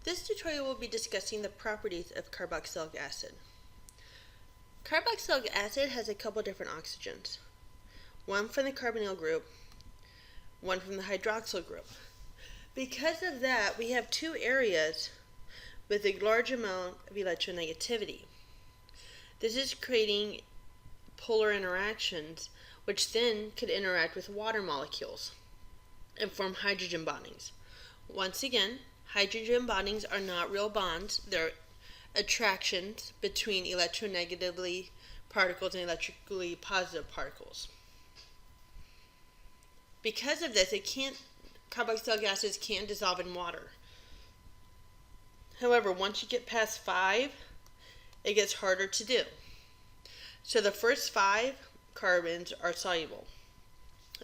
This tutorial will be discussing the properties of carboxylic acid. Carboxylic acid has a couple different oxygens. One from the carbonyl group, one from the hydroxyl group. Because of that, we have two areas with a large amount of electronegativity. This is creating polar interactions, which then could interact with water molecules and form hydrogen bondings. Once again, hydrogen bondings are not real bonds. They're attractions between electronegatively particles and electrically positive particles. Because of this, carboxylic acids can't dissolve in water. However, once you get past 5, it gets harder to do. So the first 5 carbons are soluble.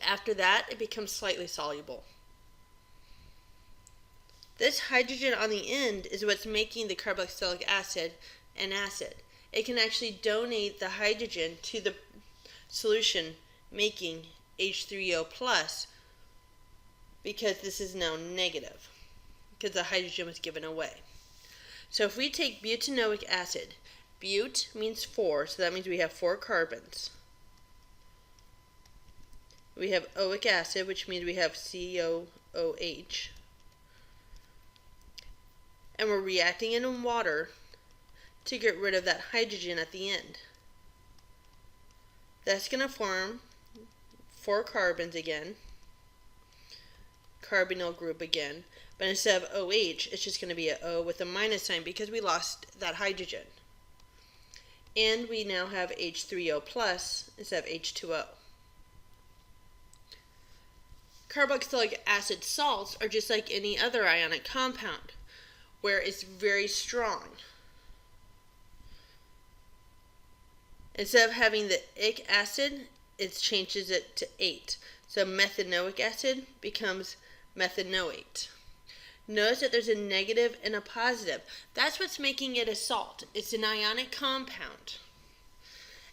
After that, it becomes slightly soluble. This hydrogen on the end is what's making the carboxylic acid an acid. It can actually donate the hydrogen to the solution, making H3O plus, because this is now negative, because the hydrogen was given away. So if we take butanoic acid, but means 4, so that means we have 4 carbons. We have oic acid, which means we have COOH. And we're reacting it in water to get rid of that hydrogen at the end. That's going to form 4 carbons again, carbonyl group again, but instead of OH, it's just going to be an O with a minus sign because we lost that hydrogen. And we now have H3O plus instead of H2O. Carboxylic acid salts are just like any other ionic compound, where it's very strong. Instead of having the ic acid, it changes it to 8. So methanoic acid becomes methanoate. Notice that there's a negative and a positive. That's what's making it a salt. It's an ionic compound.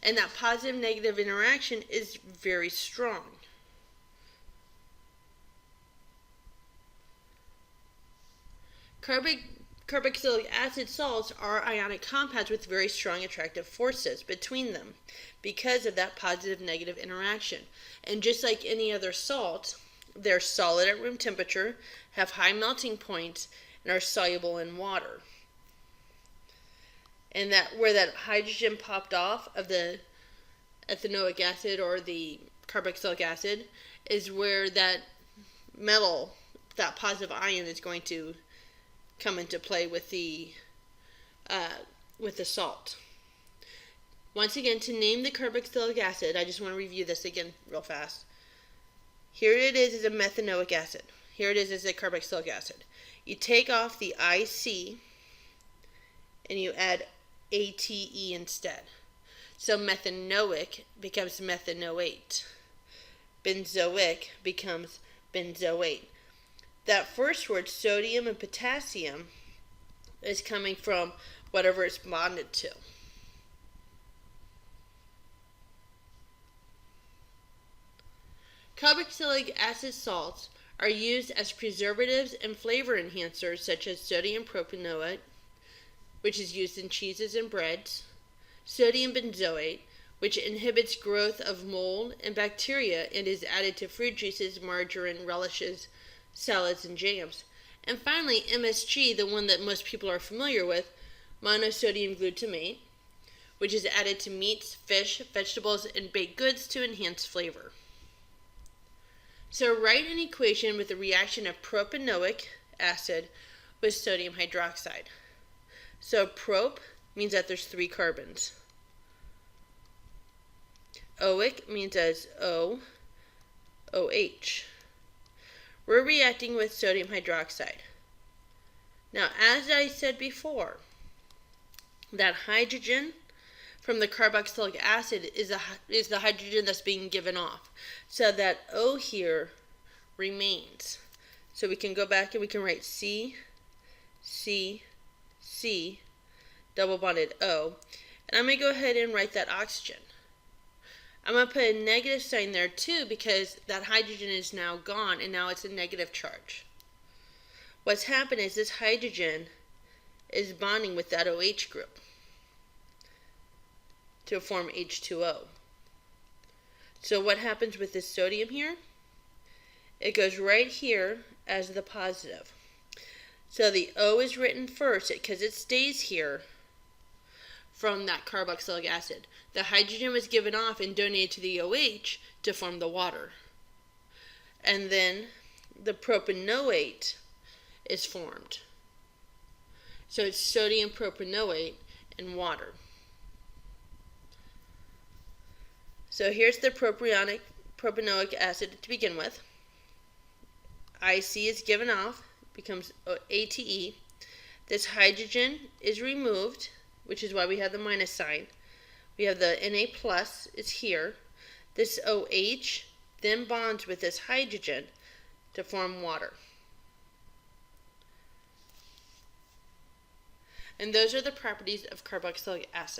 And that positive-negative interaction is very strong. Carboxylic acid salts are ionic compounds with very strong attractive forces between them because of that positive-negative interaction. And just like any other salt, they're solid at room temperature, have high melting points, and are soluble in water. And that where that hydrogen popped off of the ethanoic acid or the carboxylic acid is where that metal, that positive ion, is going to come into play with the salt. Once again, to name the carboxylic acid, I just want to review this again real fast. Here it is a methanoic acid. Here it is as a carboxylic acid. You take off the IC and you add ATE instead. So methanoic becomes methanoate. Benzoic becomes benzoate. That first word, sodium and potassium, is coming from whatever it's bonded to. Carboxylic acid salts are used as preservatives and flavor enhancers such as sodium propanoate, which is used in cheeses and breads, sodium benzoate, which inhibits growth of mold and bacteria and is added to fruit juices, margarine, relishes, salads, and jams. And finally, MSG, the one that most people are familiar with, monosodium glutamate, which is added to meats, fish, vegetables, and baked goods to enhance flavor. So write an equation with the reaction of propanoic acid with sodium hydroxide. So prop means that there's 3 carbons. Oic means as O, OH. We're reacting with sodium hydroxide. Now, as I said before, that hydrogen from the carboxylic acid is the hydrogen that's being given off. So that O here remains. So we can go back and we can write C, C, C, double bonded O. And I'm going to go ahead and write that oxygen. I'm going to put a negative sign there too because that hydrogen is now gone and now it's a negative charge. What's happened is this hydrogen is bonding with that OH group to form H2O. So what happens with this sodium here? It goes right here as the positive. So the O is written first because it stays here from that carboxylic acid. The hydrogen was given off and donated to the OH to form the water. And then the propanoate is formed. So it's sodium propanoate and water. So here's the propanoic acid to begin with. IC is given off, becomes ATE. This hydrogen is removed, which is why we have the minus sign. We have the Na plus is here. This OH then bonds with this hydrogen to form water. And those are the properties of carboxylic acid.